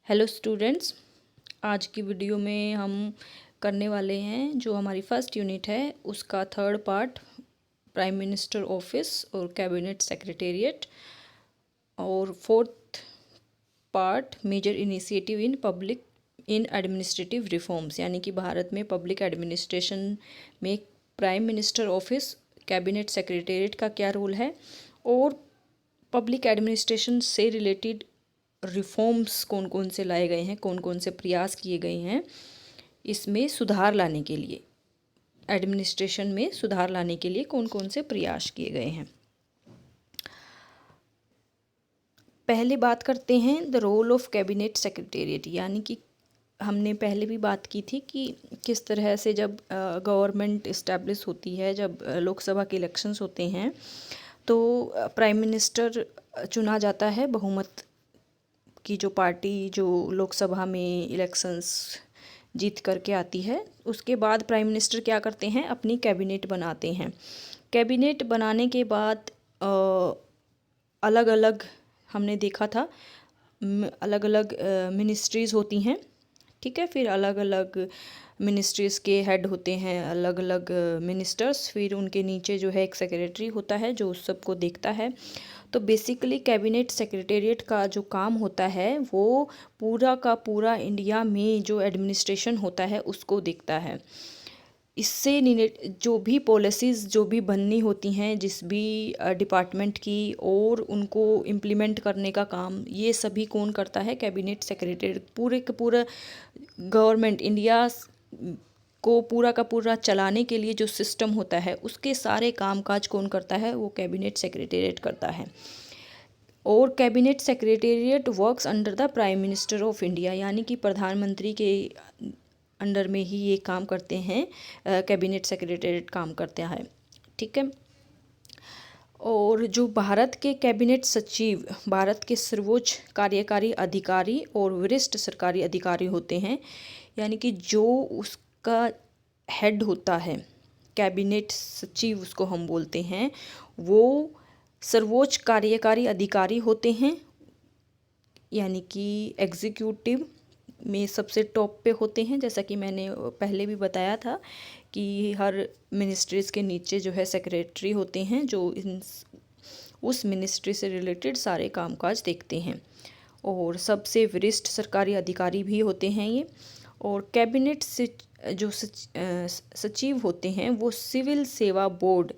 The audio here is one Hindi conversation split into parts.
हेलो स्टूडेंट्स, आज की वीडियो में हम करने वाले हैं जो हमारी फर्स्ट यूनिट है उसका third part, prime minister office और कैबिनेट सेक्रेटेरिएट, और fourth part major initiative in public in administrative reforms, यानी कि भारत में पब्लिक एडमिनिस्ट्रेशन में prime minister office, cabinet secretariat का क्या रोल है और पब्लिक एडमिनिस्ट्रेशन से रिलेटेड रिफॉर्म्स कौन कौन से लाए गए हैं, कौन कौन से प्रयास किए गए हैं इसमें सुधार लाने के लिए, एडमिनिस्ट्रेशन में सुधार लाने के लिए कौन कौन से प्रयास किए गए हैं। पहले बात करते हैं the role of cabinet secretariat, यानी कि हमने पहले भी बात की थी कि किस तरह से जब गवर्नमेंट इस्टेब्लिश होती है, जब लोकसभा के इलेक्शंस होते हैं तो प्राइम मिनिस्टर चुना जाता है बहुमत की जो पार्टी जो लोकसभा में इलेक्शंस जीत करके आती है। उसके बाद प्राइम मिनिस्टर क्या करते हैं, अपनी कैबिनेट बनाते हैं। कैबिनेट बनाने के बाद अलग अलग हमने देखा था अलग अलग मिनिस्ट्रीज़ होती हैं, ठीक है। फिर अलग अलग मिनिस्ट्रीज़ के हेड होते हैं, अलग अलग मिनिस्टर्स, फिर उनके नीचे जो है एक सेक्रेटरी होता है जो उस सबको देखता है। तो बेसिकली कैबिनेट सेक्रेटेरिएट का जो काम होता है वो पूरा का पूरा इंडिया में जो एडमिनिस्ट्रेशन होता है उसको देखता है। इससे जो भी पॉलिसीज़ जो भी बननी होती हैं जिस भी डिपार्टमेंट की, और उनको इम्प्लीमेंट करने का काम ये सभी कौन करता है, कैबिनेट सेक्रेटरी। पूरे का पूरा गवर्नमेंट इंडिया को पूरा का पूरा चलाने के लिए जो सिस्टम होता है उसके सारे कामकाज कौन करता है, वो कैबिनेट सेक्रेटेरिएट करता है। और cabinet secretariat works under the prime minister of India, यानी कि प्रधानमंत्री के अंडर में ही ये काम करते हैं, कैबिनेट सेक्रेटेरिएट काम करते हैं, ठीक है। और जो भारत के कैबिनेट सचिव भारत के सर्वोच्च कार्यकारी अधिकारी और वरिष्ठ सरकारी अधिकारी होते हैं, यानी कि जो उसका हेड होता है, कैबिनेट सचिव उसको हम बोलते हैं, वो सर्वोच्च कार्यकारी अधिकारी होते हैं, यानी कि एग्जीक्यूटिव में सबसे टॉप पे होते हैं। जैसा कि मैंने पहले भी बताया था कि हर मिनिस्ट्रीज़ के नीचे जो है सेक्रेटरी होते हैं जो उस मिनिस्ट्री से रिलेटेड सारे कामकाज देखते हैं, और सबसे वरिष्ठ सरकारी अधिकारी भी होते हैं ये। और कैबिनेट से जो सचिव होते हैं वो सिविल सेवा बोर्ड,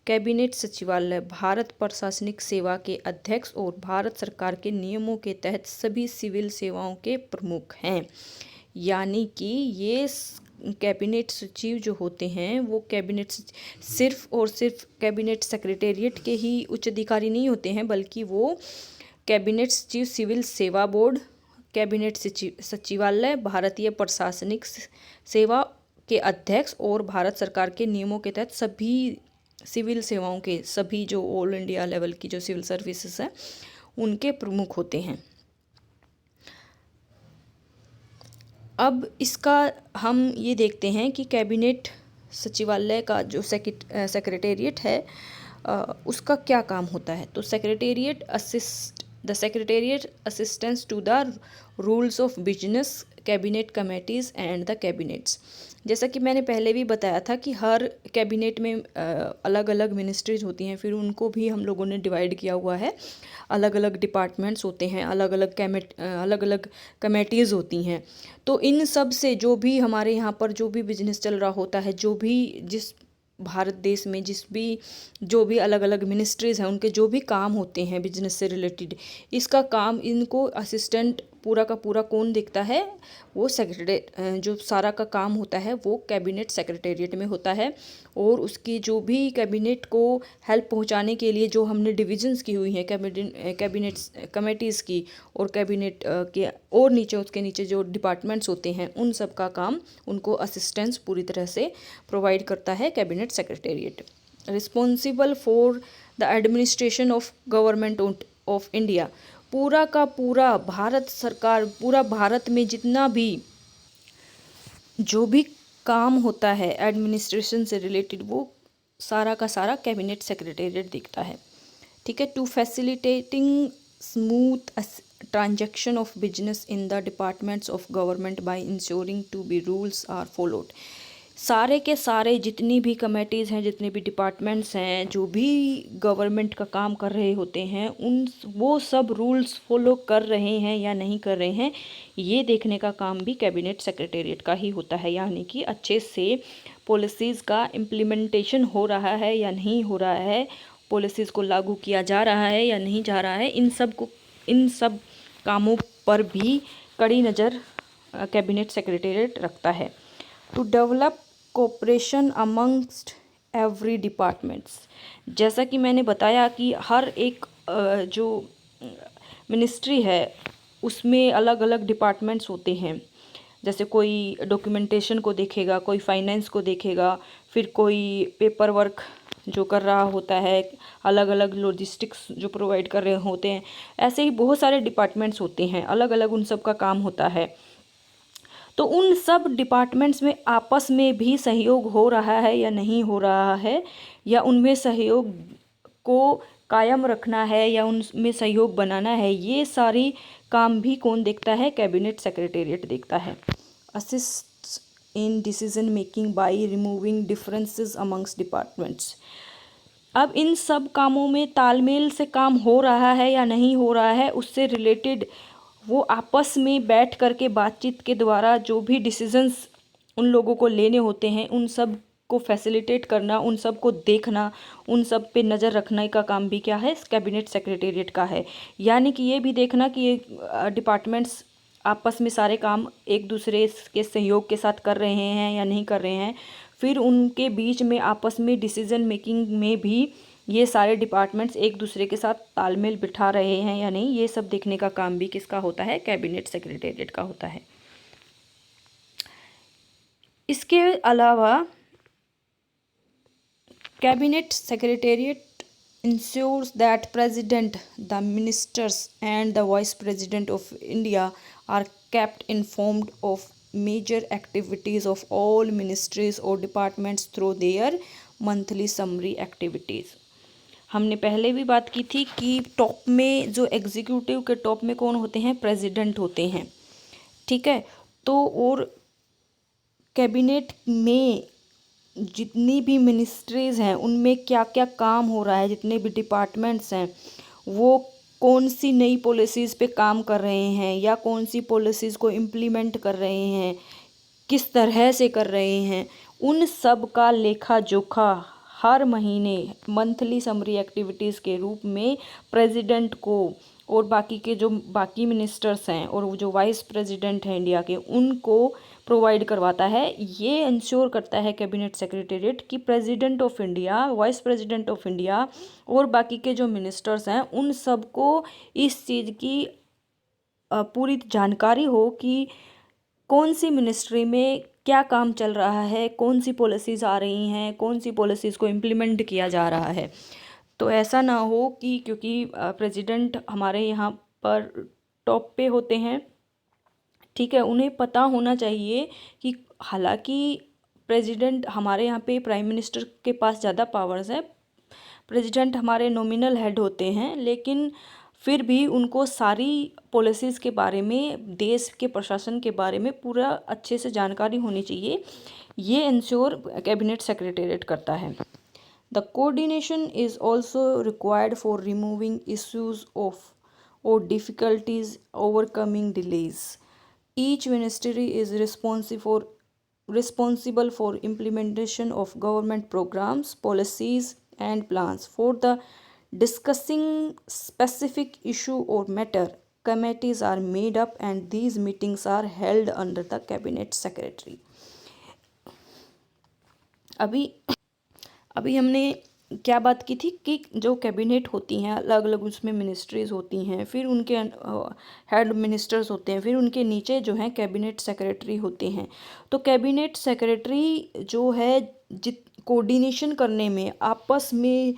कैबिनेट सचिवालय, भारत प्रशासनिक सेवा के अध्यक्ष और भारत सरकार के नियमों के तहत सभी सिविल सेवाओं के प्रमुख हैं। यानी कि ये कैबिनेट सचिव जो होते हैं वो कैबिनेट सिर्फ और सिर्फ कैबिनेट सेक्रेटेरिएट के ही उच्च अधिकारी नहीं होते हैं, बल्कि वो कैबिनेट सचिव सिविल सेवा बोर्ड, कैबिनेट सचिवालय, भारतीय प्रशासनिक सेवा के अध्यक्ष और भारत सरकार के नियमों के तहत सभी सिविल सेवाओं के, सभी जो ऑल इंडिया लेवल की जो सिविल सर्विसेज है उनके प्रमुख होते हैं। अब इसका हम ये देखते हैं कि कैबिनेट सचिवालय का जो सेक्रेटेरिएट है उसका क्या काम होता है। तो secretariat assistance to the rules of business, cabinet committees and the cabinets. जैसा कि मैंने पहले भी बताया था कि हर कैबिनेट में अलग अलग मिनिस्ट्रीज होती हैं, फिर उनको भी हम लोगों ने डिवाइड किया हुआ है, अलग अलग डिपार्टमेंट्स होते हैं, अलग अलग कमेटीज़ होती हैं। तो इन सब से जो भी हमारे यहाँ पर जो भी बिजनेस चल रहा होता है, जो भी जिस भारत देश में जो भी अलग अलग मिनिस्ट्रीज़ हैं उनके जो भी काम होते हैं बिजनेस से रिलेटेड, इसका काम इनको असिस्टेंट पूरा का पूरा कौन देखता है, वो सेक्रेटरी जो सारा का काम होता है वो कैबिनेट सेक्रेटेरिएट में होता है। और उसकी जो भी कैबिनेट को हेल्प पहुंचाने के लिए जो हमने डिविजन्स की हुई हैं कैबिनेट कमेटीज़ की, और कैबिनेट के और नीचे उसके नीचे जो डिपार्टमेंट्स होते हैं उन सब का काम उनको असिस्टेंस पूरी तरह से प्रोवाइड करता है cabinet secretariat. Responsible for the administration of government of India, पूरा का पूरा भारत सरकार, पूरा भारत में जितना भी जो भी काम होता है एडमिनिस्ट्रेशन से रिलेटेड वो सारा का सारा कैबिनेट सेक्रेटेरिएट देखता है, ठीक है। To facilitating smooth transaction of business in the departments of government by ensuring to be rules are followed। सारे के सारे जितनी भी कमेटीज़ हैं, जितने भी डिपार्टमेंट्स हैं, जो भी गवर्नमेंट का काम कर रहे होते हैं, उन वो सब रूल्स फॉलो कर रहे हैं या नहीं कर रहे हैं, ये देखने का काम भी कैबिनेट सेक्रेटेरिएट का ही होता है। यानी कि अच्छे से पॉलिसीज़ का इम्प्लीमेंटेशन हो रहा है या नहीं हो रहा है, पॉलिसीज़ को लागू किया जा रहा है या नहीं जा रहा है, इन सब कामों पर भी कड़ी नज़र कैबिनेट सेक्रेटेरिएट रखता है। To develop cooperation amongst every departments, जैसा कि मैंने बताया कि हर एक जो मिनिस्ट्री है उसमें अलग अलग डिपार्टमेंट्स होते हैं। जैसे कोई डॉक्यूमेंटेशन को देखेगा, कोई फाइनेंस को देखेगा, फिर कोई पेपर वर्क जो कर रहा होता है, अलग अलग लॉजिस्टिक्स जो प्रोवाइड कर रहे होते हैं। ऐसे ही बहुत सारे डिपार्टमेंट्स होते हैं, अलग अलग उन सब का काम होता है। तो उन सब डिपार्टमेंट्स में आपस में भी सहयोग हो रहा है या नहीं हो रहा है, या उनमें सहयोग को कायम रखना है या उनमें सहयोग बनाना है, ये सारी काम भी कौन देखता है? कैबिनेट सेक्रेटेरिएट देखता है। Assist in decision making by removing differences amongst departments. अब इन सब कामों में तालमेल से काम हो रहा है या नहीं हो रहा है, उससे रिलेटेड वो आपस में बैठ कर के बातचीत के द्वारा जो भी डिसीजंस उन लोगों को लेने होते हैं, उन सब को फैसिलिटेट करना, उन सब को देखना, उन सब पे नज़र रखने का काम भी क्या है? कैबिनेट सेक्रेटेरिएट का है। यानी कि ये भी देखना कि ये डिपार्टमेंट्स आपस में सारे काम एक दूसरे के सहयोग के साथ कर रहे हैं या नहीं कर रहे हैं। फिर उनके बीच में आपस में डिसीजन मेकिंग में भी ये सारे डिपार्टमेंट्स एक दूसरे के साथ तालमेल बिठा रहे हैं या नहीं, ये सब देखने का काम भी किसका होता है? कैबिनेट सेक्रेटेरिएट का होता है। इसके अलावा cabinet secretariat ensures that president, the ministers and the vice president of India are kept informed of major activities of all ministries or departments through their monthly summary activities। हमने पहले भी बात की थी कि टॉप में जो एग्जीक्यूटिव के टॉप में कौन होते हैं? प्रेसिडेंट होते हैं, ठीक है। तो और कैबिनेट में जितनी भी मिनिस्ट्रीज़ हैं उनमें क्या क्या काम हो रहा है, जितने भी डिपार्टमेंट्स हैं वो कौन सी नई पॉलिसीज़ पे काम कर रहे हैं या कौन सी पॉलिसीज़ को इम्प्लीमेंट कर रहे हैं, किस तरह से कर रहे हैं, उन सब का लेखा जोखा हर महीने मंथली समरी एक्टिविटीज़ के रूप में प्रेसिडेंट को और बाकी के जो बाकी मिनिस्टर्स हैं और जो वाइस प्रेसिडेंट हैं इंडिया के, उनको प्रोवाइड करवाता है। ये इंश्योर करता है कैबिनेट सेक्रेटेरिएट कि president of India, vice president of India और बाकी के जो मिनिस्टर्स हैं उन सबको इस चीज़ की पूरी जानकारी हो कि कौन सी मिनिस्ट्री में क्या काम चल रहा है, कौन सी पॉलिसीज़ आ रही हैं, कौन सी पॉलिसीज़ को इम्प्लीमेंट किया जा रहा है। तो ऐसा ना हो कि क्योंकि प्रेसिडेंट हमारे यहाँ पर टॉप पे होते हैं, ठीक है, उन्हें पता होना चाहिए कि हालांकि प्रेसिडेंट हमारे यहाँ पे प्राइम मिनिस्टर के पास ज़्यादा पावर्स है, प्रेसिडेंट हमारे नॉमिनल हेड होते हैं, लेकिन फिर भी उनको सारी पॉलिसीज़ के बारे में, देश के प्रशासन के बारे में पूरा अच्छे से जानकारी होनी चाहिए। ये इंश्योर कैबिनेट सेक्रेटेरिएट करता है। The coordination is also required for removing issues of और difficulties overcoming delays. Each ministry is responsible for implementation of government programs, policies, and plans. For the discussing specific issue or matter, committees are made up and these meetings are held under the cabinet secretary। अभी हमने क्या बात की थी कि जो कैबिनेट होती हैं अलग अलग उसमें मिनिस्ट्रीज़ होती हैं, फिर उनके हेड मिनिस्टर्स होते हैं, फिर उनके नीचे जो हैं कैबिनेट सेक्रेटरी होते हैं। तो कैबिनेट सेक्रेटरी जो है कोऑर्डिनेशन करने में आपस में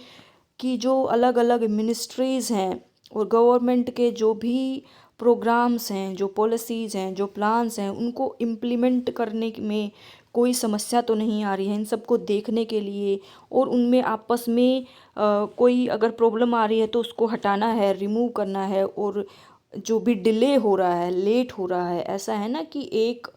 की जो अलग अलग मिनिस्ट्रीज़ हैं और गवर्नमेंट के जो भी प्रोग्राम्स हैं, जो पॉलिसीज़ हैं, जो प्लान्स हैं, उनको इम्प्लीमेंट करने में कोई समस्या तो नहीं आ रही है, इन सबको देखने के लिए, और उनमें आपस में कोई अगर प्रॉब्लम आ रही है तो उसको हटाना है, रिमूव करना है, और जो भी डिले हो रहा है, लेट हो रहा है, ऐसा है ना कि एक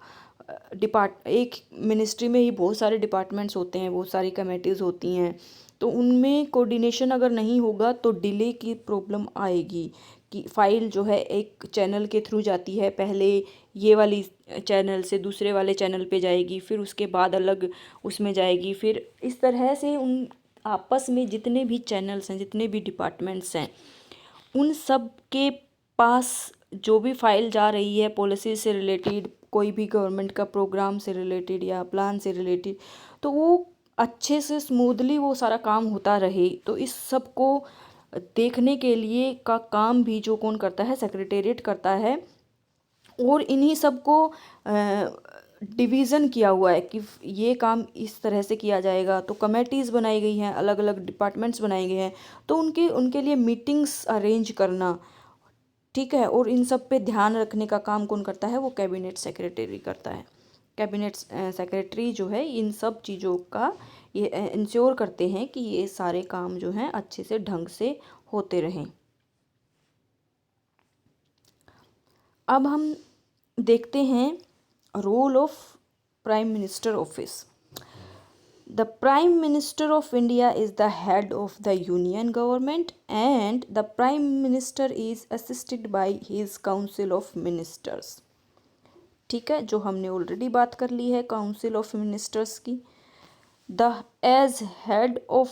मिनिस्ट्री में ही बहुत सारे डिपार्टमेंट्स होते हैं, बहुत सारी कमेटीज़ होती हैं, तो उनमें कोऑर्डिनेशन अगर नहीं होगा तो डिले की प्रॉब्लम आएगी। कि फ़ाइल जो है एक चैनल के थ्रू जाती है, पहले ये वाली चैनल से दूसरे वाले चैनल पे जाएगी, फिर उसके बाद अलग उसमें जाएगी, फिर इस तरह से उन आपस में जितने भी चैनल्स हैं, जितने भी डिपार्टमेंट्स हैं, उन सब के पास जो भी फाइल जा रही है पॉलिसी से रिलेटेड, कोई भी गवर्नमेंट का प्रोग्राम से रिलेटेड या प्लान से रिलेटेड, तो वो अच्छे से स्मूथली वो सारा काम होता रहे। तो इस सब को देखने के लिए का काम भी जो कौन करता है, सेक्रेटेरिएट करता है। और इन्हीं सब को डिवीज़न किया हुआ है कि ये काम इस तरह से किया जाएगा। तो कमेटीज़ बनाई गई हैं, अलग अलग डिपार्टमेंट्स बनाए गए हैं, तो उनके उनके लिए मीटिंग्स अरेंज करना, ठीक है। और इन सब पे ध्यान रखने का काम कौन करता है, वो कैबिनेट सेक्रेटरी करता है। कैबिनेट सेक्रेटरी जो है इन सब चीज़ों का ये इंश्योर करते हैं कि ये सारे काम जो हैं अच्छे से ढंग से होते रहें। अब हम देखते हैं role of prime minister office. The Prime Minister of India is the head of the Union government and the Prime Minister is assisted by his Council of Ministers। ठीक है, जो हमने ऑलरेडी बात कर ली है काउंसिल ऑफ मिनिस्टर्स की। The as head of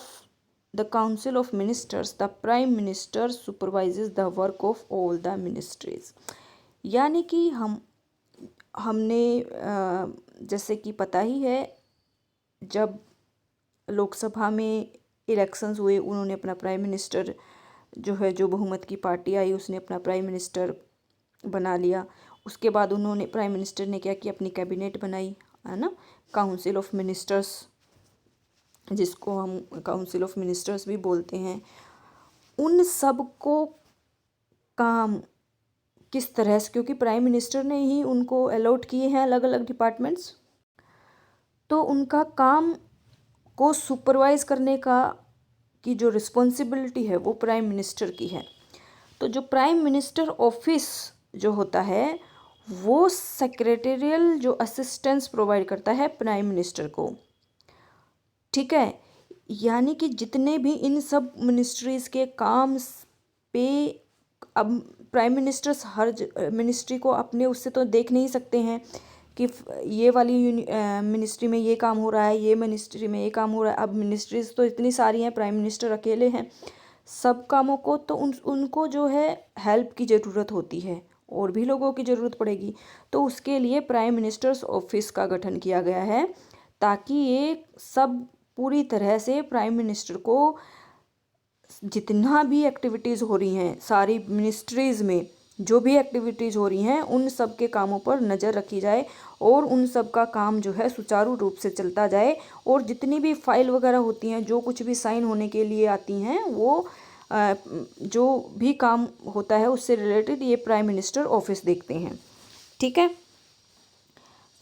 the council of ministers the prime minister supervises the work of all the ministries. यानी कि हमने जैसे कि पता ही है, जब लोकसभा में इलेक्शंस हुए, उन्होंने अपना प्राइम मिनिस्टर जो है, जो बहुमत की पार्टी आई उसने अपना प्राइम मिनिस्टर बना लिया। उसके बाद उन्होंने प्राइम मिनिस्टर ने क्या किया, अपनी कैबिनेट बनाई, है ना, काउंसिल ऑफ मिनिस्टर्स, जिसको हम काउंसिल ऑफ मिनिस्टर्स भी बोलते हैं। उन सब को काम किस तरह से, क्योंकि प्राइम मिनिस्टर ने ही उनको अलॉट किए हैं अलग अलग डिपार्टमेंट्स, तो उनका काम को सुपरवाइज करने की जो रिस्पॉन्सिबिलिटी है वो प्राइम मिनिस्टर की है। तो जो प्राइम मिनिस्टर ऑफिस जो होता है वो सेक्रेटेरियल जो असिस्टेंस प्रोवाइड करता है प्राइम मिनिस्टर को, ठीक है। यानी कि जितने भी इन सब मिनिस्ट्रीज़ के काम पे, अब प्राइम मिनिस्टर्स हर मिनिस्ट्री को अपने उससे तो देख नहीं सकते हैं कि ये वाली मिनिस्ट्री में ये काम हो रहा है, ये मिनिस्ट्री में ये काम हो रहा है। अब मिनिस्ट्रीज़ तो इतनी सारी हैं, प्राइम मिनिस्टर अकेले हैं सब कामों को, तो उनको जो है हेल्प की ज़रूरत होती है, और भी लोगों की ज़रूरत पड़ेगी। तो उसके लिए प्राइम मिनिस्टर्स ऑफिस का गठन किया गया है, ताकि ये सब पूरी तरह से प्राइम मिनिस्टर को जितना भी एक्टिविटीज़ हो रही हैं, सारी मिनिस्ट्रीज़ में जो भी एक्टिविटीज़ हो रही हैं, उन सब के कामों पर नज़र रखी जाए और उन सब का काम जो है सुचारू रूप से चलता जाए। और जितनी भी फाइल वगैरह होती हैं, जो कुछ भी साइन होने के लिए आती हैं, वो जो भी काम होता है उससे रिलेटेड ये प्राइम मिनिस्टर ऑफिस देखते हैं, ठीक है।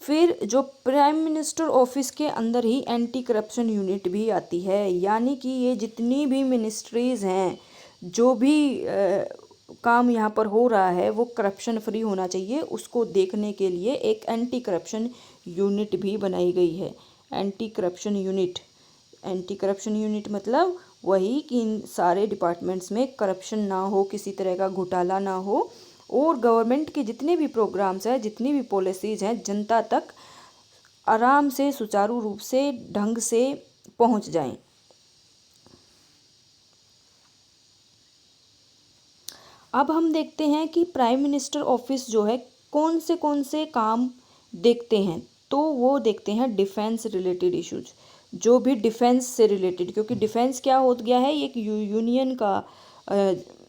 फिर जो प्राइम मिनिस्टर ऑफिस के अंदर ही एंटी करप्शन यूनिट भी आती है। यानी कि ये जितनी भी मिनिस्ट्रीज़ हैं, जो भी काम यहाँ पर हो रहा है वो करप्शन फ्री होना चाहिए, उसको देखने के लिए एक एंटी करप्शन यूनिट भी बनाई गई है। एंटी करप्शन यूनिट मतलब वही कि इन सारे डिपार्टमेंट्स में करप्शन ना हो, किसी तरह का घोटाला ना हो, और गवर्नमेंट के जितने भी प्रोग्राम्स हैं, जितनी भी पॉलिसीज़ हैं, जनता तक आराम से सुचारू रूप से ढंग से पहुंच जाएं। अब हम देखते हैं कि प्राइम मिनिस्टर ऑफिस जो है कौन से काम देखते हैं। तो वो देखते हैं डिफेंस रिलेटेड इश्यूज, जो भी डिफेंस से रिलेटेड, क्योंकि डिफेंस क्या हो गया है, एक यूनियन का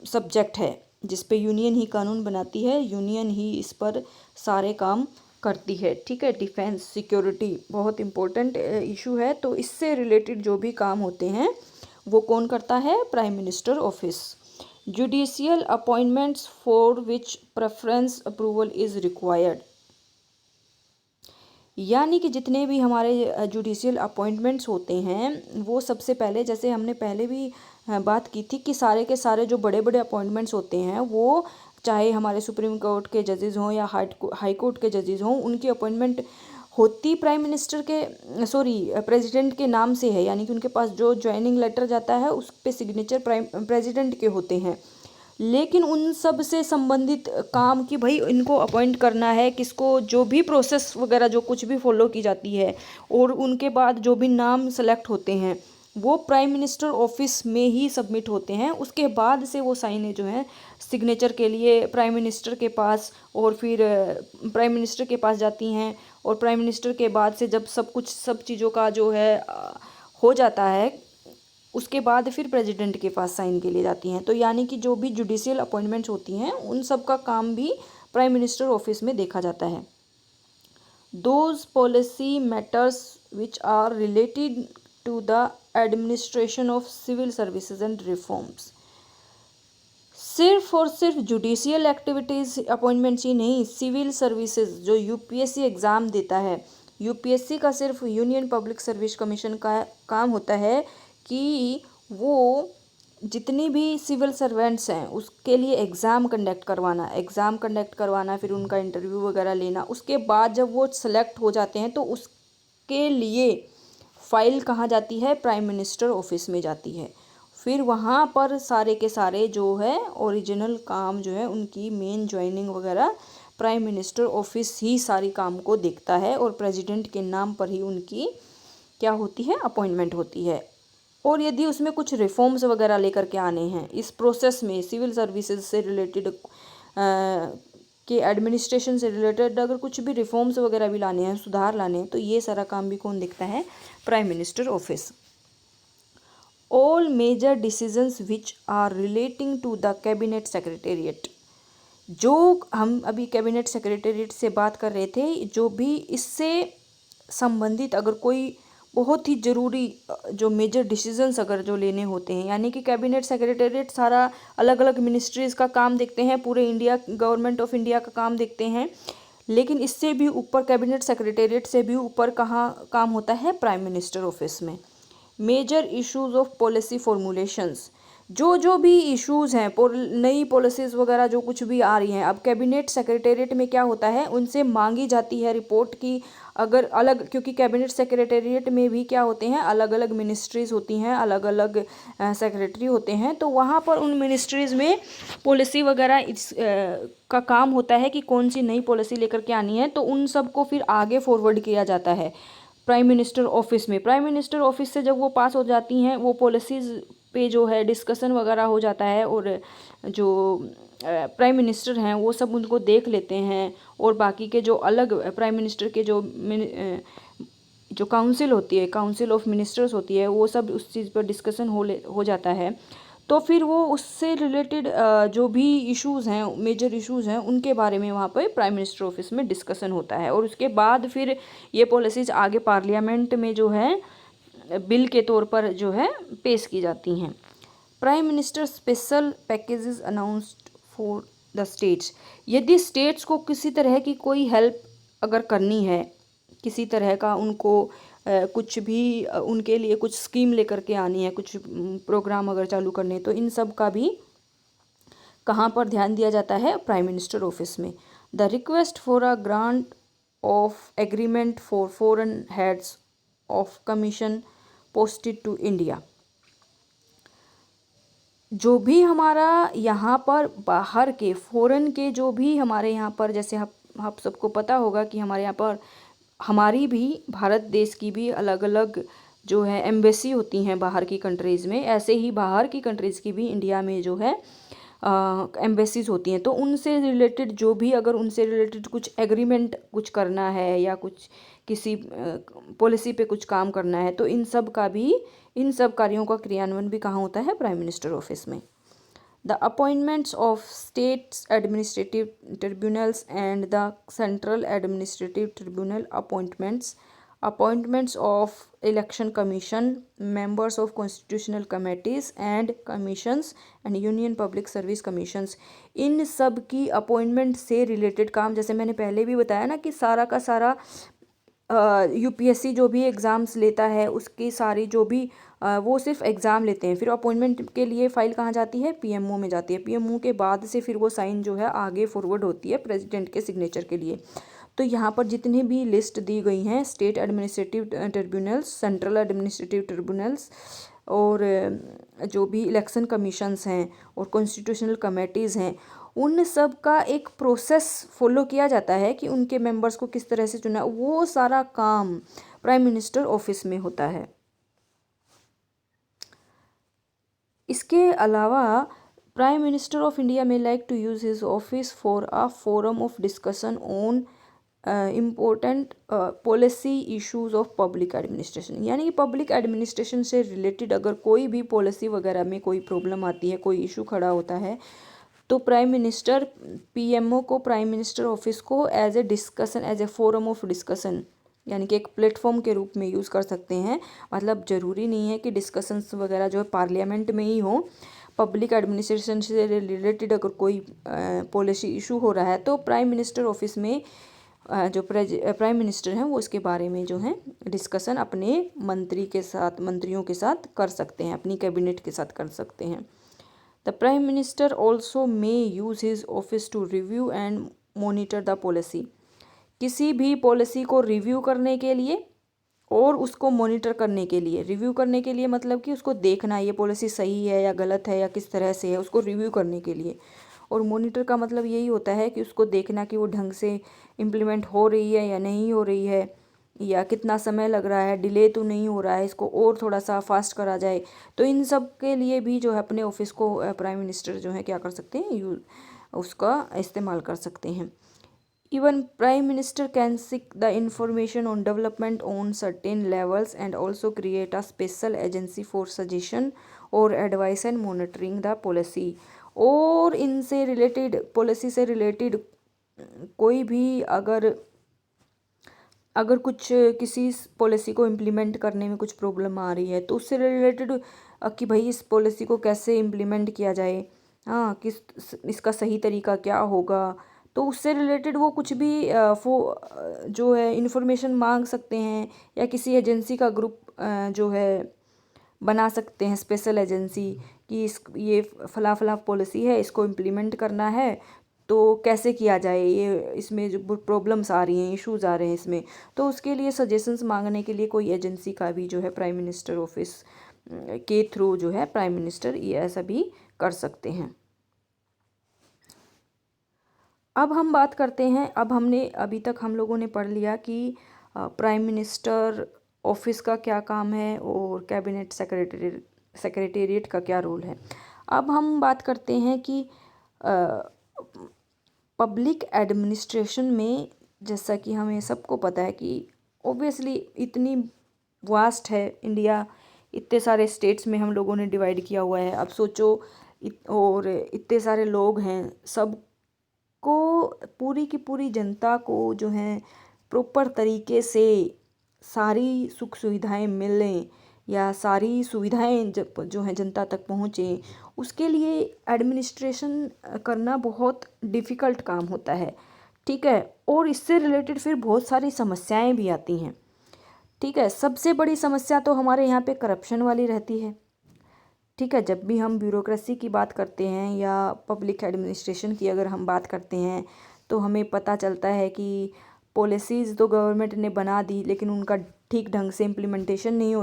सब्जेक्ट है, जिस पे यूनियन ही कानून बनाती है, यूनियन ही इस पर सारे काम करती है, ठीक है। डिफेंस सिक्योरिटी बहुत इम्पोर्टेंट इशू है, तो इससे रिलेटेड जो भी काम होते हैं वो कौन करता है, prime minister office. Judicial appointments for which preference approval is required. यानी कि जितने भी हमारे जुडिशियल अपॉइंटमेंट्स होते हैं वो सबसे पहले, जैसे हमने पहले भी बात की थी कि सारे के सारे जो बड़े बड़े अपॉइंटमेंट्स होते हैं वो चाहे हमारे सुप्रीम कोर्ट के जजेस हों या हाई कोर्ट के जजेस हों, उनकी अपॉइंटमेंट होती प्राइम मिनिस्टर के प्रेसिडेंट के नाम से है, यानी कि उनके पास जो ज्वाइनिंग लेटर जाता है उस पे सिग्नेचर प्रेसिडेंट के होते हैं। लेकिन उन सब से संबंधित काम कि भाई इनको अपॉइंट करना है किसको, जो भी प्रोसेस वगैरह जो कुछ भी फॉलो की जाती है और उनके बाद जो भी नाम सेलेक्ट होते हैं वो प्राइम मिनिस्टर ऑफिस में ही सबमिट होते हैं। उसके बाद से वो साइनें जो हैं सिग्नेचर के लिए प्राइम मिनिस्टर के पास और फिर प्राइम मिनिस्टर के पास जाती हैं, और प्राइम मिनिस्टर के बाद से जब सब चीज़ों का जो है हो जाता है, उसके बाद फिर प्रेसिडेंट के पास साइन के लिए जाती हैं। तो यानी कि जो भी जुडिशियल अपॉइंटमेंट्स होती हैं उन सब का काम भी प्राइम मिनिस्टर ऑफिस में देखा जाता है। Those policy matters which are related to the administration of civil services and reforms. सिर्फ और सिर्फ जुडिशियल एक्टिविटीज़ अपॉइंटमेंट्स ही नहीं, सिविल सर्विसेज जो यूपीएससी एग्ज़ाम देता है, यूपीएससी का सिर्फ यूनियन पब्लिक सर्विस कमीशन का काम होता है कि वो जितनी भी सिविल सर्वेंट्स हैं उसके लिए एग्ज़ाम कंडक्ट करवाना, फिर उनका इंटरव्यू वगैरह लेना। उसके बाद जब वो सेलेक्ट हो जाते हैं तो उसके लिए फ़ाइल कहाँ जाती है, प्राइम मिनिस्टर ऑफिस में जाती है। फिर वहाँ पर सारे के सारे जो है ओरिजिनल काम जो है उनकी मेन ज्वाइनिंग वगैरह प्राइम मिनिस्टर ऑफिस ही सारी काम को देखता है, और प्रेसिडेंट के नाम पर ही उनकी क्या होती है, अपॉइंटमेंट होती है। और यदि उसमें कुछ रिफॉर्म्स वगैरह लेकर के आने हैं इस प्रोसेस में, सिविल सर्विसेज से रिलेटेड के एडमिनिस्ट्रेशन से रिलेटेड अगर कुछ भी रिफॉर्म्स वगैरह भी लाने हैं, सुधार लाने हैं, तो ये सारा काम भी कौन देखता है, prime minister office. All major decisions which are relating to the cabinet secretariat, जो हम अभी कैबिनेट सेक्रेटेरिएट से बात कर रहे थे, जो भी इससे संबंधित अगर कोई बहुत ही ज़रूरी जो मेजर डिसीजंस अगर जो लेने होते हैं, यानी कि कैबिनेट सेक्रेटेरिएट सारा अलग अलग मिनिस्ट्रीज़ का काम देखते हैं, पूरे इंडिया गवर्नमेंट ऑफ इंडिया का काम देखते हैं। लेकिन इससे भी ऊपर कैबिनेट सेक्रेटेरिएट से भी ऊपर कहाँ काम होता है, प्राइम मिनिस्टर ऑफिस में। Major issues of policy formulations, जो भी इश्यूज़ हैं, नई पॉलिसीज़ वगैरह जो कुछ भी आ रही हैं, अब कैबिनेट सेक्रेटेरिएट में क्या होता है, उनसे मांगी जाती है रिपोर्ट की। अगर अलग, क्योंकि कैबिनेट सेक्रेटेरिएट में भी क्या होते हैं, अलग अलग मिनिस्ट्रीज़ होती हैं, अलग अलग सेक्रेटरी होते हैं, तो वहाँ पर उन मिनिस्ट्रीज़ में पॉलिसी वगैरह का काम होता है कि कौन सी नई पॉलिसी लेकर के आनी है, तो उन सब को फिर आगे फॉरवर्ड किया जाता है प्राइम मिनिस्टर ऑफिस में। प्राइम मिनिस्टर ऑफिस से जब वो पास हो जाती हैं, वो पॉलिसीज़ पे जो है डिस्कशन वगैरह हो जाता है, और जो प्राइम मिनिस्टर हैं वो सब उनको देख लेते हैं, और बाकी के जो अलग प्राइम मिनिस्टर के जो काउंसिल होती है, काउंसिल ऑफ मिनिस्टर्स होती है, वो सब उस चीज़ पर डिस्कशन हो जाता है। तो फिर वो उससे रिलेटेड जो भी इश्यूज़ हैं, मेजर इश्यूज़ हैं, उनके बारे में वहाँ पर प्राइम मिनिस्टर ऑफिस में डिस्कशन होता है, और उसके बाद फिर ये पॉलिसीज़ आगे पार्लियामेंट में जो है बिल के तौर पर जो है पेश की जाती हैं। Prime minister special packages announced for the states, यदि स्टेट्स को किसी तरह की कोई हेल्प अगर करनी है, किसी तरह का उनको कुछ भी उनके लिए कुछ स्कीम लेकर के आनी है, कुछ प्रोग्राम अगर चालू करने, तो इन सब का भी कहाँ पर ध्यान दिया जाता है, प्राइम मिनिस्टर ऑफिस में। The request for a grant of agreement for foreign heads of commission posted to India, जो भी हमारा यहाँ पर बाहर के फॉरेन के जो भी हमारे यहाँ पर, जैसे आप सबको पता होगा कि हमारे यहाँ पर हमारी भी भारत देश की भी अलग अलग जो है एम्बेसी होती हैं बाहर की कंट्रीज़ में, ऐसे ही बाहर की कंट्रीज़ की भी इंडिया में जो है एम्बेसीज होती हैं। तो उनसे रिलेटेड जो भी अगर उनसे रिलेटेड कुछ एग्रीमेंट कुछ करना है या कुछ किसी पॉलिसी पे कुछ काम करना है, तो इन सब कार्यों का क्रियान्वयन भी कहाँ होता है, प्राइम मिनिस्टर ऑफिस में। The appointments of states administrative tribunals and the central administrative tribunal appointments of election commission, members of constitutional committees and commissions and union public service commissions, इन सब की अपॉइंटमेंट से रिलेटेड काम, जैसे मैंने पहले भी बताया ना कि सारा का सारा यूपीएससी जो भी एग्ज़ाम्स लेता है उसकी सारी जो भी वो सिर्फ एग्ज़ाम लेते हैं। फिर अपॉइंटमेंट के लिए फ़ाइल कहाँ जाती है, पीएमओ में जाती है। पीएमओ के बाद से फिर वो साइन जो है आगे फॉरवर्ड होती है प्रेसिडेंट के सिग्नेचर के लिए। तो यहाँ पर जितनी भी लिस्ट दी गई हैं state administrative tribunals, central administrative tribunals और जो भी इलेक्शन कमीशंस हैं और कॉन्स्टिट्यूशनल कमेटीज़ हैं, उन सब का एक प्रोसेस फॉलो किया जाता है कि उनके मेंबर्स को किस तरह से चुना, वो सारा काम प्राइम मिनिस्टर ऑफिस में होता है। इसके अलावा प्राइम मिनिस्टर ऑफ इंडिया में like to use his office for a forum of discussion on important policy issues of public administration, यानी कि पब्लिक एडमिनिस्ट्रेशन से रिलेटेड अगर कोई भी पॉलिसी वगैरह में कोई प्रॉब्लम आती है, कोई इशू खड़ा होता है, तो प्राइम मिनिस्टर पीएमओ को, प्राइम मिनिस्टर ऑफिस को as a discussion, as a forum of discussion, यानी कि एक प्लेटफॉर्म के रूप में यूज़ कर सकते हैं। मतलब ज़रूरी नहीं है कि डिस्कशंस वगैरह जो है पार्लियामेंट में ही हो। पब्लिक एडमिनिस्ट्रेशन से रिलेटेड अगर कोई पॉलिसी इशू हो रहा है तो प्राइम मिनिस्टर ऑफिस में जो प्राइम मिनिस्टर हैं वो इसके बारे में जो है डिस्कशन अपने मंत्रियों के साथ कर सकते हैं, अपनी कैबिनेट के साथ कर सकते हैं। The prime minister also may use his office to review and monitor the policy, किसी भी पॉलिसी को रिव्यू करने के लिए और उसको मॉनिटर करने के लिए। रिव्यू करने के लिए मतलब कि उसको देखना ये पॉलिसी सही है या गलत है या किस तरह से है, उसको रिव्यू करने के लिए। और मॉनिटर का मतलब यही होता है कि उसको देखना कि वो ढंग से इम्प्लीमेंट हो रही है या नहीं हो रही है, या कितना समय लग रहा है, डिले तो नहीं हो रहा है, इसको और थोड़ा सा फास्ट करा जाए। तो इन सब के लिए भी जो है अपने ऑफिस को प्राइम मिनिस्टर जो है क्या कर सकते हैं, उसका इस्तेमाल कर सकते हैं। Even Prime Minister can seek the information on development on certain levels and also create a special agency for suggestion or advice and monitoring the policy। और इनसे रिलेटेड, पॉलिसी से रिलेटेड कोई भी अगर कुछ किसी पॉलिसी को इम्प्लीमेंट करने में कुछ प्रॉब्लम आ रही है तो उससे रिलेटेड कि भाई इस पॉलिसी को कैसे इम्प्लीमेंट किया जाए, हाँ इसका सही तरीका क्या होगा, तो उससे रिलेटेड वो कुछ भी जो है इन्फॉर्मेशन मांग सकते हैं, या किसी एजेंसी का ग्रुप जो है बना सकते हैं, स्पेशल एजेंसी, कि ये फला फला पॉलिसी है, इसको इम्प्लीमेंट करना है तो कैसे किया जाए, ये इसमें जो प्रॉब्लम्स आ रही हैं, इश्यूज आ रहे हैं इसमें, तो उसके लिए सजेशंस मांगने के लिए कोई एजेंसी का भी जो है प्राइम मिनिस्टर ऑफिस के थ्रू जो है प्राइम मिनिस्टर ये ऐसा भी कर सकते हैं। अब हम बात करते हैं, अब हमने अभी तक हम लोगों ने पढ़ लिया कि प्राइम मिनिस्टर ऑफिस का क्या काम है और कैबिनेट सेक्रेटेरिएट का क्या रोल है। अब हम बात करते हैं कि पब्लिक एडमिनिस्ट्रेशन में, जैसा कि हमें सबको पता है कि ऑब्वियसली इतनी वास्ट है इंडिया, इतने सारे स्टेट्स में हम लोगों ने डिवाइड किया हुआ है। अब सोचो और इतने सारे लोग हैं, सब को पूरी की पूरी जनता को जो है प्रॉपर तरीके से सारी सुख सुविधाएं मिलें, या सारी सुविधाएं जो हैं जनता तक पहुँचें, उसके लिए एडमिनिस्ट्रेशन करना बहुत डिफ़िकल्ट काम होता है। ठीक है, और इससे रिलेटेड फिर बहुत सारी समस्याएं भी आती हैं। ठीक है, सबसे बड़ी समस्या तो हमारे यहाँ पे करप्शन वाली रहती है। ठीक है, जब भी हम ब्यूरोक्रेसी की बात करते हैं या पब्लिक एडमिनिस्ट्रेशन की अगर हम बात करते हैं तो हमें पता चलता है कि पॉलिसीज़ तो गवर्नमेंट ने बना दी, लेकिन उनका ठीक ढंग से इम्प्लीमेंटेशन नहीं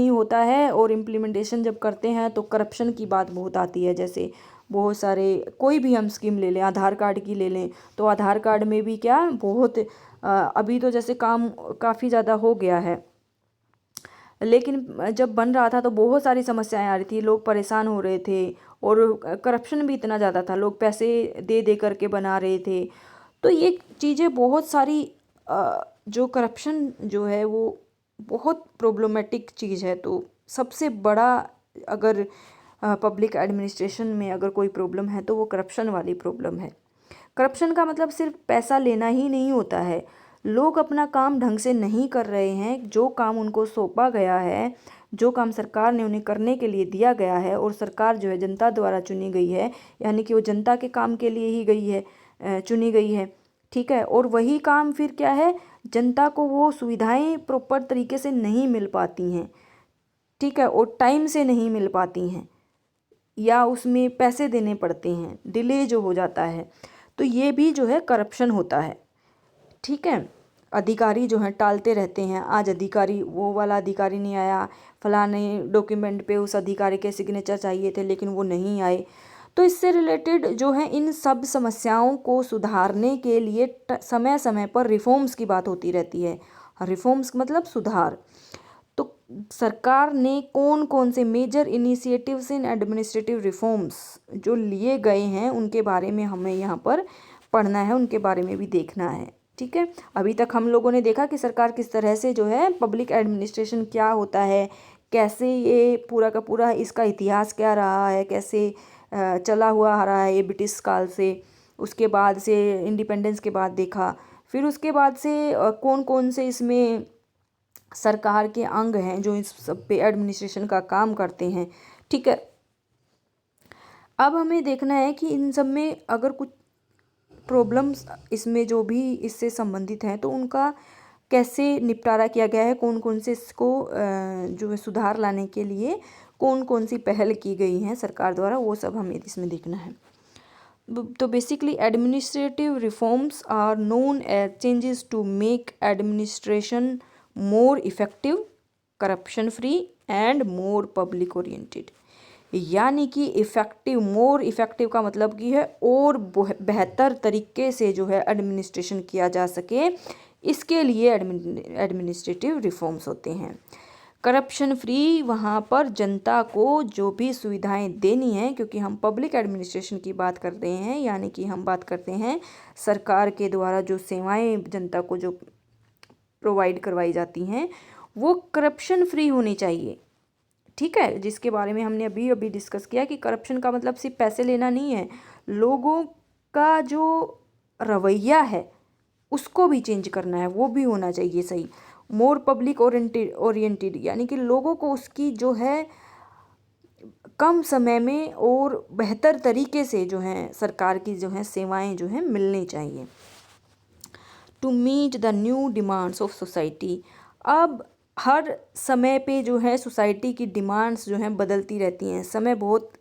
होता है। और इम्प्लीमेंटेशन जब करते हैं तो करप्शन की बात बहुत आती है। जैसे बहुत सारे, कोई भी हम स्कीम ले लें, आधार कार्ड की ले लें, तो आधार कार्ड में भी क्या बहुत अभी तो जैसे काम काफ़ी ज़्यादा हो गया है, लेकिन जब बन रहा था तो बहुत सारी समस्याएं आ रही थी, लोग परेशान हो रहे थे और करप्शन भी इतना ज़्यादा था, लोग पैसे दे दे करके बना रहे थे। तो ये चीज़ें बहुत सारी, जो करप्शन जो है वो बहुत प्रॉब्लमेटिक चीज़ है। तो सबसे बड़ा, अगर पब्लिक एडमिनिस्ट्रेशन में अगर कोई प्रॉब्लम है तो वो करप्शन वाली प्रॉब्लम है। करप्शन का मतलब सिर्फ पैसा लेना ही नहीं होता है, लोग अपना काम ढंग से नहीं कर रहे हैं, जो काम उनको सौंपा गया है, जो काम सरकार ने उन्हें करने के लिए दिया गया है, और सरकार जो है जनता द्वारा चुनी गई है, यानी कि वो जनता के काम के लिए ही चुनी गई है। ठीक है, और वही काम फिर क्या है, जनता को वो सुविधाएं प्रॉपर तरीके से नहीं मिल पाती हैं। ठीक है, और टाइम से नहीं मिल पाती हैं या उसमें पैसे देने पड़ते हैं, डिले जो हो जाता है, तो ये भी जो है करप्शन होता है। ठीक है, अधिकारी जो हैं टालते रहते हैं, आज अधिकारी वो वाला अधिकारी नहीं आया, फलाने डॉक्यूमेंट पे उस अधिकारी के सिग्नेचर चाहिए थे लेकिन वो नहीं आए। तो इससे रिलेटेड जो है इन सब समस्याओं को सुधारने के लिए समय समय पर रिफॉर्म्स की बात होती रहती है। रिफॉर्म्स मतलब सुधार। तो सरकार ने कौन कौन से major initiatives in administrative reforms जो लिए गए हैं उनके बारे में हमें यहाँ पर पढ़ना है, उनके बारे में भी देखना है। ठीक है, अभी तक हम लोगों ने देखा कि सरकार किस तरह से जो है पब्लिक एडमिनिस्ट्रेशन क्या होता है, कैसे ये पूरा का पूरा इसका इतिहास क्या रहा है, कैसे चला हुआ आ रहा है ये ब्रिटिश काल से, उसके बाद से इंडिपेंडेंस के बाद देखा, फिर उसके बाद से कौन कौन से इसमें सरकार के अंग हैं जो इस सब पे एडमिनिस्ट्रेशन का काम करते हैं। ठीक है, अब हमें देखना है कि इन सब में अगर कुछ प्रॉब्लम्स इसमें जो भी इससे संबंधित हैं तो उनका कैसे निपटारा किया गया है, कौन कौन से इसको जो है सुधार लाने के लिए कौन कौन सी पहल की गई हैं सरकार द्वारा, वो सब हमें इसमें देखना है। तो basically administrative reforms are known as changes to make administration more effective, corruption free and more public oriented. यानी कि इफ़ेक्टिव, मोर इफ़ेक्टिव का मतलब कि है और बेहतर तरीके से जो है एडमिनिस्ट्रेशन किया जा सके, इसके लिए एडमिनिस्ट्रेटिव रिफॉर्म्स होते हैं। करप्शन फ्री, वहाँ पर जनता को जो भी सुविधाएं देनी हैं, क्योंकि हम पब्लिक एडमिनिस्ट्रेशन की बात करते हैं, यानी कि हम बात करते हैं सरकार के द्वारा जो सेवाएं जनता को जो प्रोवाइड करवाई जाती हैं वो करप्शन फ्री होनी चाहिए। ठीक है, जिसके बारे में हमने अभी अभी डिस्कस किया कि करप्शन का मतलब सिर्फ पैसे लेना नहीं है, लोगों का जो रवैया है उसको भी चेंज करना है, वो भी होना चाहिए सही। मोर पब्लिक ओरिएंटेड यानी कि लोगों को उसकी जो है कम समय में और बेहतर तरीके से जो है सरकार की जो है सेवाएं जो है मिलनी चाहिए। To meet the new demands of society, अब हर समय पे जो है सोसाइटी की डिमांड्स जो हैं बदलती रहती हैं, समय बहुत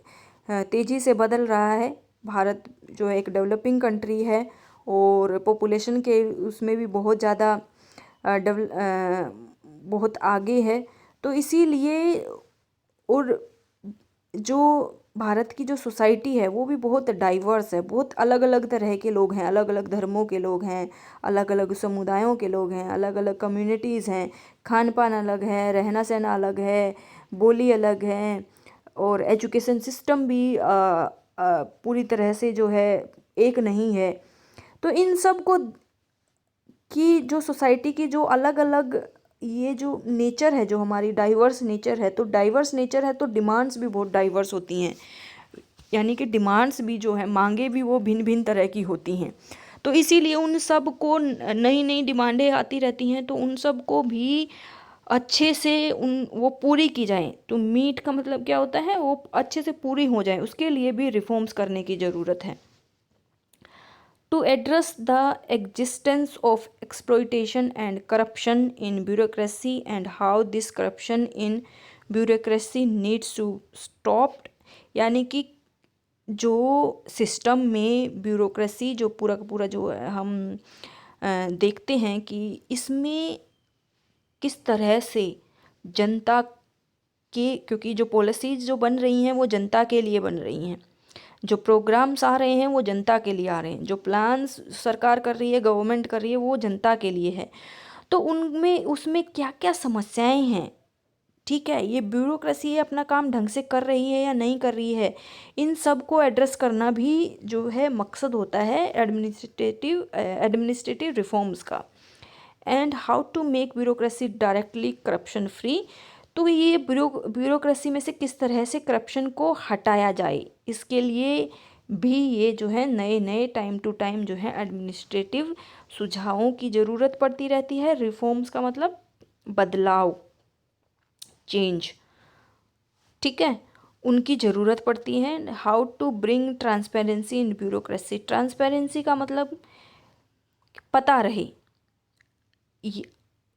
तेज़ी से बदल रहा है। भारत जो है एक डेवलपिंग कंट्री है और पॉपुलेशन के उसमें भी बहुत ज़्यादा बहुत आगे है। तो इसीलिए और जो भारत की जो सोसाइटी है वो भी बहुत डाइवर्स है, बहुत अलग अलग तरह के लोग हैं, अलग अलग धर्मों के लोग हैं, अलग अलग समुदायों के लोग हैं, अलग अलग कम्युनिटीज़ हैं, खान पान अलग है, रहना सहना अलग है, बोली अलग है, और एजुकेशन सिस्टम भी पूरी तरह से जो है एक नहीं है। तो इन सब को कि जो सोसाइटी की जो अलग अलग ये जो नेचर है, जो हमारी डाइवर्स नेचर है, तो डाइवर्स नेचर है तो डिमांड्स भी बहुत डाइवर्स होती हैं, यानी कि डिमांड्स भी जो है, मांगे भी वो भिन्न भिन्न तरह की होती हैं। तो इसीलिए उन सब को नई नई डिमांडें आती रहती हैं, तो उन सब को भी अच्छे से उन वो पूरी की जाएं। तो मीट का मतलब क्या होता है, वो अच्छे से पूरी हो जाए, उसके लिए भी रिफॉर्म्स करने की ज़रूरत है। To address the existence of exploitation and corruption in bureaucracy and how this corruption in bureaucracy needs to stop, यानी कि जो सिस्टम में ब्यूरोक्रेसी जो पूरा का पूरा जो हम देखते हैं कि इसमें किस तरह से जनता के, क्योंकि जो पॉलिसीज़ जो बन रही हैं वो जनता के लिए बन रही हैं, जो प्रोग्राम्स आ रहे हैं वो जनता के लिए आ रहे हैं, जो प्लान्स सरकार कर रही है, गवर्नमेंट कर रही है, वो जनता के लिए है। तो उनमें उसमें क्या क्या समस्याएं हैं, ठीक है, ये ब्यूरोक्रेसी है अपना काम ढंग से कर रही है या नहीं कर रही है, इन सब को एड्रेस करना भी जो है मकसद होता है एडमिनिस्ट्रेटिव रिफॉर्म्स का। And how to make bureaucracy directly corruption free, तो ये ब्यूरोक्रेसी में से किस तरह से करप्शन को हटाया जाए, इसके लिए भी ये जो है नए नए टाइम टू टाइम जो है एडमिनिस्ट्रेटिव सुझावों की ज़रूरत पड़ती रहती है। रिफॉर्म्स का मतलब बदलाव, चेंज, ठीक है, उनकी ज़रूरत पड़ती है। How to bring transparency in bureaucracy, transparency का मतलब पता रहे,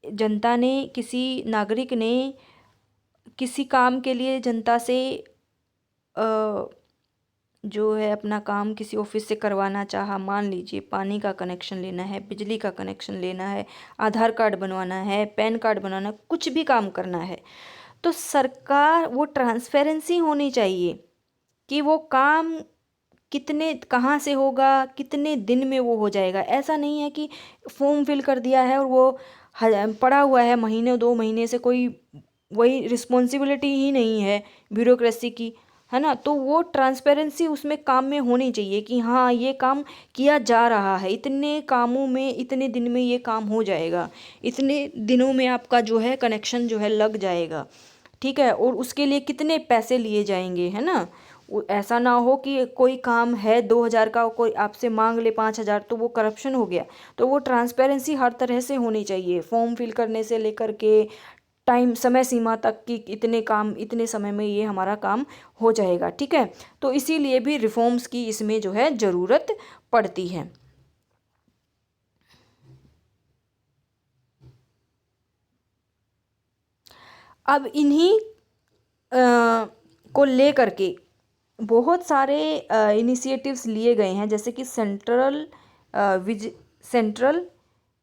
जनता ने, किसी नागरिक ने किसी काम के लिए जनता से जो है अपना काम किसी ऑफिस से करवाना चाहा, मान लीजिए पानी का कनेक्शन लेना है, बिजली का कनेक्शन लेना है, आधार कार्ड बनवाना है, पैन कार्ड बनाना, कुछ भी काम करना है, तो सरकार वो ट्रांसपेरेंसी होनी चाहिए कि वो काम कितने कहाँ से होगा, कितने दिन में वो हो जाएगा। ऐसा नहीं है कि फॉर्म फिल कर दिया है और वो पड़ा हुआ है महीने 2 महीने से, कोई वही रिस्पॉन्सिबिलिटी ही नहीं है ब्यूरोक्रेसी की, है ना। तो वो ट्रांसपेरेंसी उसमें काम में होनी चाहिए कि हाँ ये काम किया जा रहा है, इतने कामों में इतने दिन में ये काम हो जाएगा, इतने दिनों में आपका जो है कनेक्शन जो है लग जाएगा, ठीक है, और उसके लिए कितने पैसे लिए जाएंगे, है ना। ऐसा ना हो कि कोई काम है 2,000 का, कोई आपसे मांग ले 5,000, तो वो करप्शन हो गया। तो वो ट्रांसपेरेंसी हर तरह से होनी चाहिए, फॉर्म फिल करने से लेकर के टाइम समय सीमा तक कि इतने काम इतने समय में ये हमारा काम हो जाएगा, ठीक है। तो इसीलिए भी रिफॉर्म्स की इसमें जो है ज़रूरत पड़ती है। अब इन्हीं को ले करके बहुत सारे इनिशिएटिव्स लिए गए हैं, जैसे कि central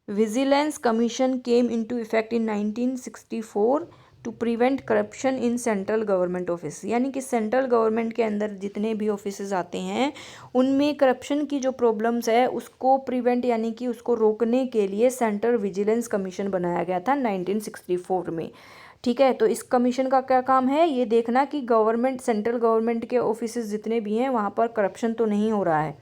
vigilance commission came into effect in 1964 to prevent corruption in central government office. यानी कि सेंट्रल गवर्नमेंट के अंदर जितने भी ऑफिसेज आते हैं उनमें करप्शन की जो प्रॉब्लम्स है उसको प्रिवेंट यानी कि उसको रोकने के लिए सेंट्रल विजिलेंस कमीशन बनाया गया था 1964 में, ठीक है। तो इस कमीशन का क्या काम है, ये देखना कि गवर्नमेंट सेंट्रल गवर्नमेंट के ऑफिसेज जितने भी हैं वहाँ पर करप्शन तो नहीं हो रहा है,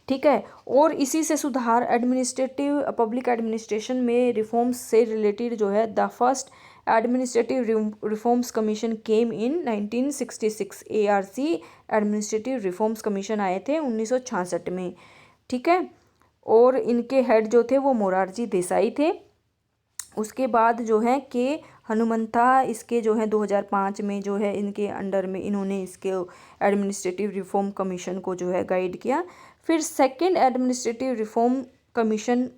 ठीक है। और इसी से सुधार एडमिनिस्ट्रेटिव पब्लिक एडमिनिस्ट्रेशन में रिफॉर्म्स से रिलेटेड जो है the first administrative reforms commission came in 1966। ARC administrative reforms commission आए थे 1966 में, ठीक है। और इनके हेड जो थे वो मोरारजी देसाई थे। उसके बाद जो है के हनुमंथा इसके जो है 2005 में जो है इनके अंडर में इन्होंने इसके एडमिनिस्ट्रेटिव रिफॉर्म कमीशन को जो है गाइड किया। फिर सेकंड एडमिनिस्ट्रेटिव रिफॉर्म कमीशन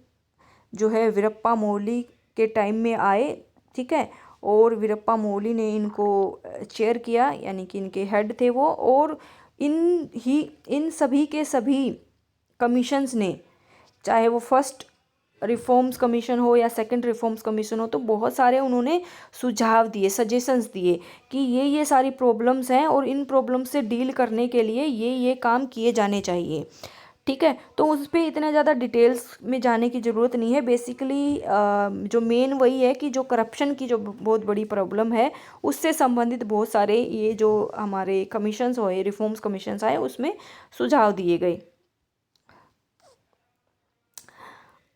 जो है वीरप्पा मोइली के टाइम में आए, ठीक है। और वीरप्पा मोइली ने इनको चेयर किया, यानी कि इनके हेड थे वो। और इन सभी के सभी कमीशंस ने, चाहे वो फर्स्ट रिफॉर्म्स कमीशन हो या सेकंड रिफॉर्म्स कमीशन हो, तो बहुत सारे उन्होंने सुझाव दिए, सजेशंस दिए कि ये सारी प्रॉब्लम्स हैं और इन प्रॉब्लम्स से डील करने के लिए ये काम किए जाने चाहिए, ठीक है। तो उस पर इतना ज़्यादा डिटेल्स में जाने की ज़रूरत नहीं है। बेसिकली जो मेन वही है कि जो करप्शन की जो बहुत बड़ी प्रॉब्लम है उससे संबंधित बहुत सारे ये जो हमारे कमीशंस हुए, रिफॉर्म्स कमीशंस आए, उसमें सुझाव दिए गए।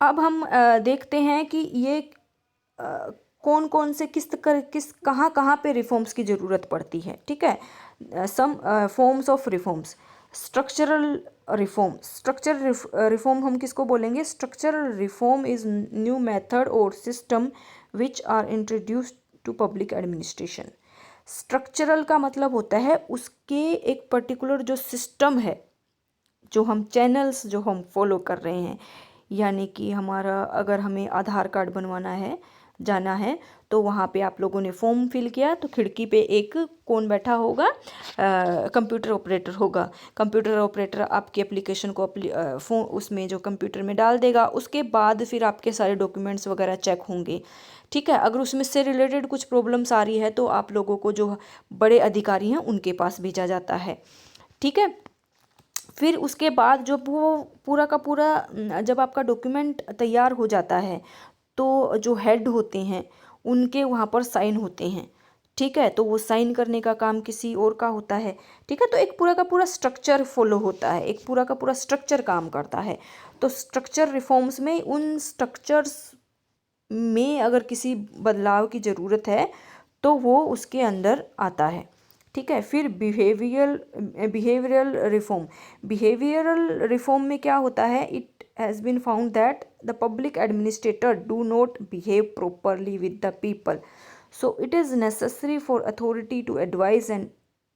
अब हम देखते हैं कि ये कौन कौन से किस कहाँ कहाँ पे रिफॉर्म्स की ज़रूरत पड़ती है, ठीक है। Some forms of reforms. Structural reform हम किसको बोलेंगे, structural reform is new method और system which are introduced to public administration. Structural का मतलब होता है उसके एक पर्टिकुलर जो सिस्टम है, जो हम चैनल्स जो हम फॉलो कर रहे हैं, यानी कि हमारा अगर हमें आधार कार्ड बनवाना है, जाना है, तो वहाँ पे आप लोगों ने फॉर्म फिल किया तो खिड़की पे एक कौन बैठा होगा, कंप्यूटर ऑपरेटर होगा। कंप्यूटर ऑपरेटर आपकी एप्लीकेशन को फोन उसमें जो कंप्यूटर में डाल देगा। उसके बाद फिर आपके सारे डॉक्यूमेंट्स वगैरह चेक होंगे, ठीक है। अगर उसमें से रिलेटेड कुछ प्रॉब्लम्स आ रही है तो आप लोगों को जो बड़े अधिकारी हैं उनके पास भेजा जाता है, ठीक है। फिर उसके बाद जब वो पूरा का पूरा जब आपका डॉक्यूमेंट तैयार हो जाता है तो जो हेड होते हैं उनके वहाँ पर साइन होते हैं, ठीक है। तो वो साइन करने का काम किसी और का होता है, ठीक है। तो एक पूरा का पूरा स्ट्रक्चर फॉलो होता है, एक पूरा का पूरा स्ट्रक्चर काम करता है। तो स्ट्रक्चर रिफॉर्म्स में उन स्ट्रक्चर्स में अगर किसी बदलाव की ज़रूरत है तो वो उसके अंदर आता है, ठीक है। फिर बिहेवियरल रिफॉर्म में क्या होता है, it has been found that the public administrator do not behave properly with the people, so it is necessary for authority to advise and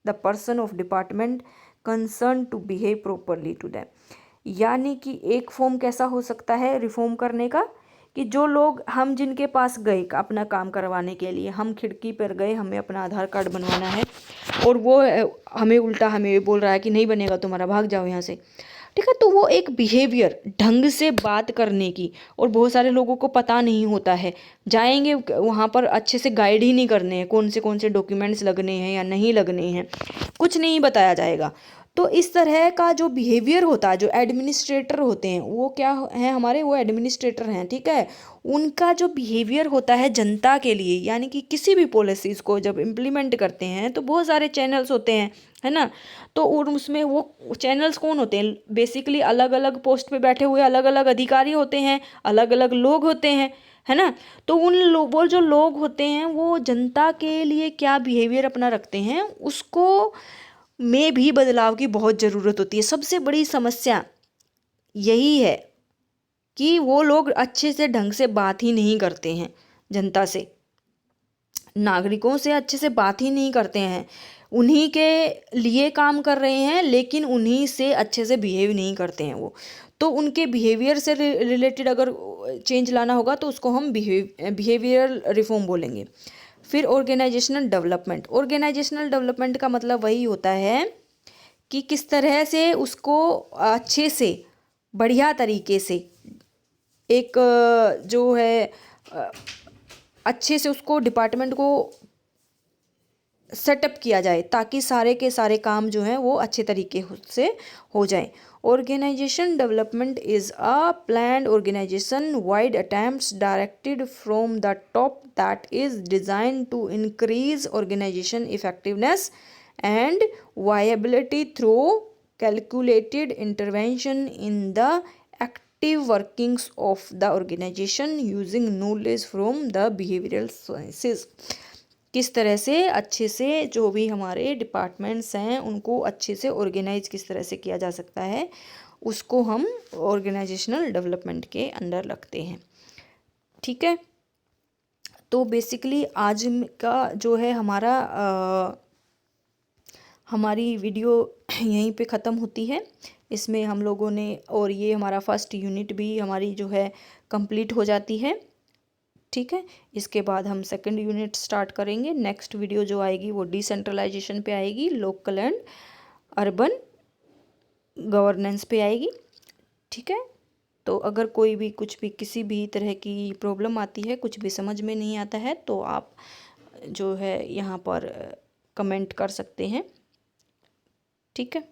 the person of department concern to behave properly to them. यानी कि एक फॉर्म कैसा हो सकता है रिफॉर्म करने का, कि जो लोग हम जिनके पास गए अपना काम करवाने के लिए, हम खिड़की पर गए, हमें अपना आधार कार्ड बनवाना है और वो हमें उल्टा हमें बोल रहा है कि नहीं बनेगा तुम्हारा, भाग जाओ यहाँ से, ठीक है। तो वो एक बिहेवियर, ढंग से बात करने की, और बहुत सारे लोगों को पता नहीं होता है, जाएंगे वहाँ पर अच्छे से गाइड ही नहीं करने हैं कौन से डॉक्यूमेंट्स लगने हैं या नहीं लगने हैं, कुछ नहीं बताया जाएगा। तो इस तरह का जो बिहेवियर होता है, जो एडमिनिस्ट्रेटर होते हैं वो क्या हैं हमारे, वो एडमिनिस्ट्रेटर हैं, ठीक है। उनका जो बिहेवियर होता है जनता के लिए, यानी कि किसी भी पॉलिसीज़ को जब इम्प्लीमेंट करते हैं तो बहुत सारे चैनल्स होते हैं, है ना। तो और उसमें वो चैनल्स कौन होते हैं, बेसिकली अलग अलग पोस्ट पे बैठे हुए अलग अलग अधिकारी होते हैं, अलग अलग लोग होते हैं, है ना। तो वो जो लोग होते हैं वो जनता के लिए क्या बिहेवियर अपना रखते हैं, उसको में भी बदलाव की बहुत ज़रूरत होती है। सबसे बड़ी समस्या यही है कि वो लोग अच्छे से ढंग से बात ही नहीं करते हैं जनता से, नागरिकों से अच्छे से बात ही नहीं करते हैं, उन्हीं के लिए काम कर रहे हैं लेकिन उन्हीं से अच्छे से बिहेव नहीं करते हैं वो। तो उनके बिहेवियर से रिलेटेड अगर चेंज लाना होगा तो उसको हम बिहेवियरल रिफॉर्म बोलेंगे। फिर ऑर्गेनाइजेशनल डेवलपमेंट का मतलब वही होता है कि किस तरह से उसको अच्छे से, बढ़िया तरीके से, एक जो है अच्छे से उसको डिपार्टमेंट को सेटअप किया जाए ताकि सारे के सारे काम जो हैं वो अच्छे तरीके से हो जाए। Organisation development is a planned organisation wide attempts directed from the top that is design to increase organisation effectiveness and viability through calculated intervention in the active workings of the organization using knowledge from the behavioral sciences। किस तरह से अच्छे से जो भी हमारे डिपार्टमेंट्स हैं उनको अच्छे से ऑर्गेनाइज किस तरह से किया जा सकता है, उसको हम ऑर्गेनाइजेशनल डेवलपमेंट के अंडर रखते हैं, ठीक है। तो बेसिकली आज का जो है हमारी वीडियो यहीं पे ख़त्म होती है। इसमें हम लोगों ने, और ये हमारा फर्स्ट यूनिट भी हमारी जो है कंप्लीट हो जाती है, ठीक है। इसके बाद हम सेकंड यूनिट स्टार्ट करेंगे। नेक्स्ट वीडियो जो आएगी वो डिसेंट्रलाइजेशन पे आएगी, लोकल एंड अर्बन गवर्नेंस पे आएगी, ठीक है। तो अगर कोई भी कुछ भी किसी भी तरह की प्रॉब्लम आती है, कुछ भी समझ में नहीं आता है, तो आप जो है यहाँ पर कमेंट कर सकते हैं, ठीक है।